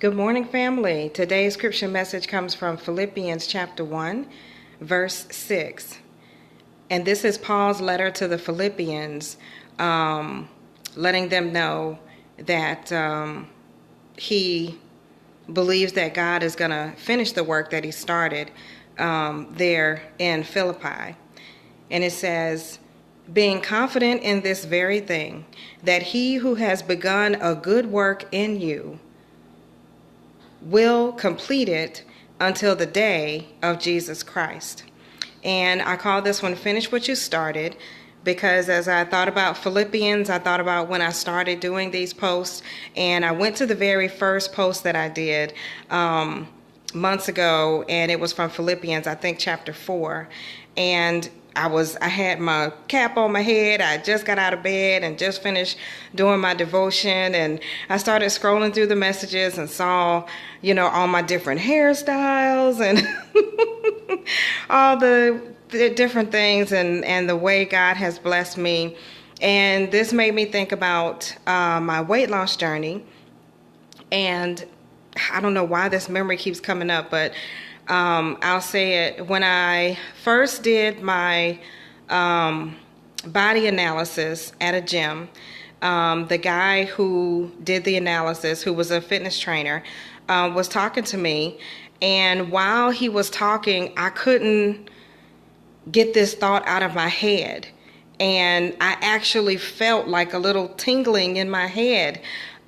Good morning, family. Today's scripture message comes from Philippians chapter 1, verse 6. And this is Paul's letter to the Philippians, letting them know that he believes that God is going to finish the work that he started there in Philippi. And it says, being confident in this very thing, that he who has begun a good work in you will complete it until the day of Jesus Christ. And I call this one Finish What You Started, because as I thought about Philippians, I thought about when I started doing these posts, and I went to the very first post that I did months ago, and it was from Philippians, I think chapter 4. And I had my cap on my head. I just got out of bed and just finished doing my devotion, and I started scrolling through the messages and saw, all my different hairstyles and all the different things and the way God has blessed me. And this made me think about my weight loss journey. And I don't know why this memory keeps coming up, but I'll say it. When I first did my body analysis at a gym, the guy who did the analysis, who was a fitness trainer, was talking to me. And while he was talking, I couldn't get this thought out of my head. And I actually felt like a little tingling in my head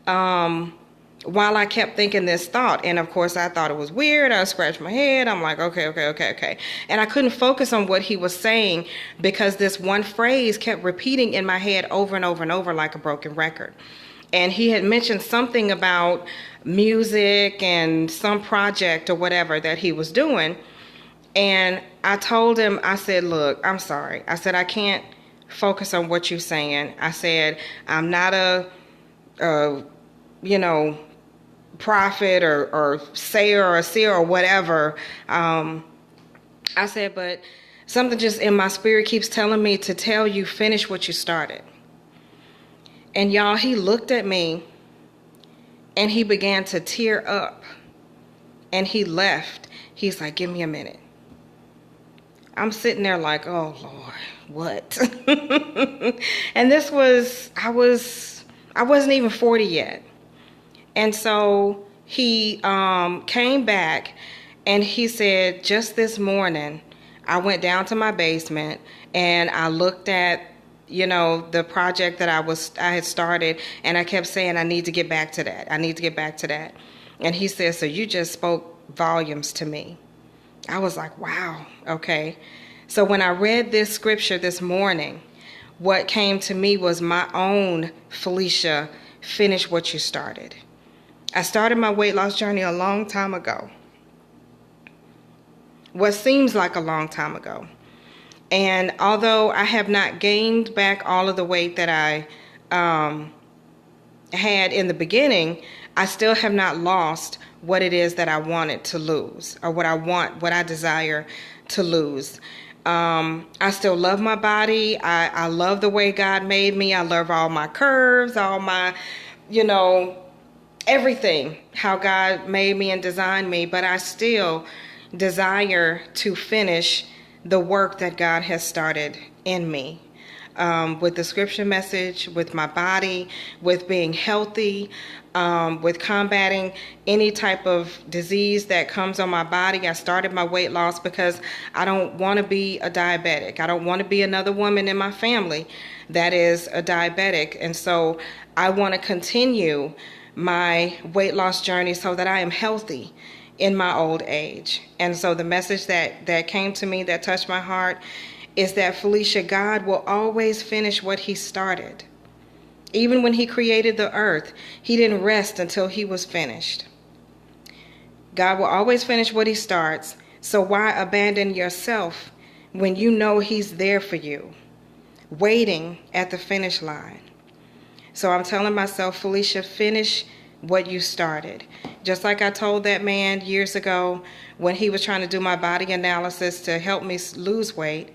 while I kept thinking this thought. And of course, I thought it was weird. I scratched my head. I'm like, okay. And I couldn't focus on what he was saying because this one phrase kept repeating in my head over and over and over like a broken record. And he had mentioned something about music and some project or whatever that he was doing. And I told him, I said, look, I'm sorry. I said, I can't focus on what you're saying. I said, I'm not a prophet or sayer or seer or whatever. I said, but something just in my spirit keeps telling me to tell you, finish what you started. And y'all, he looked at me and he began to tear up and he left. He's like, give me a minute. I'm sitting there like, oh Lord, what? And this was, I wasn't even 40 yet. And so he came back and he said, just this morning, I went down to my basement and I looked at, the project that I had started, and I kept saying, I need to get back to that. I need to get back to that. And he said, so you just spoke volumes to me. I was like, wow, okay. So when I read this scripture this morning, what came to me was my own, Felicia, finish what you started. I started my weight loss journey a long time ago. What seems like a long time ago. And although I have not gained back all of the weight that I had in the beginning, I still have not lost what it is that I wanted to lose, or what I desire to lose. I still love my body. I love the way God made me. I love all my curves, all my, everything, how God made me and designed me, but I still desire to finish the work that God has started in me, with the scripture message, with my body, with being healthy, with combating any type of disease that comes on my body. I started my weight loss because I don't want to be a diabetic. I don't want to be another woman in my family that is a diabetic. And so I want to continue my weight loss journey so that I am healthy in my old age. And so the message that came to me that touched my heart is that, Felicia, God will always finish what he started. Even when he created the earth, he didn't rest until he was finished. God will always finish what he starts. So why abandon yourself when you know he's there for you, waiting at the finish line? So I'm telling myself, Felicia, finish what you started. Just like I told that man years ago when he was trying to do my body analysis to help me lose weight,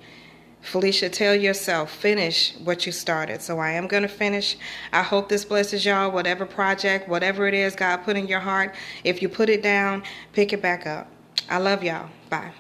Felicia, tell yourself, finish what you started. So I am going to finish. I hope this blesses y'all. Whatever project, whatever it is God put in your heart, if you put it down, pick it back up. I love y'all. Bye.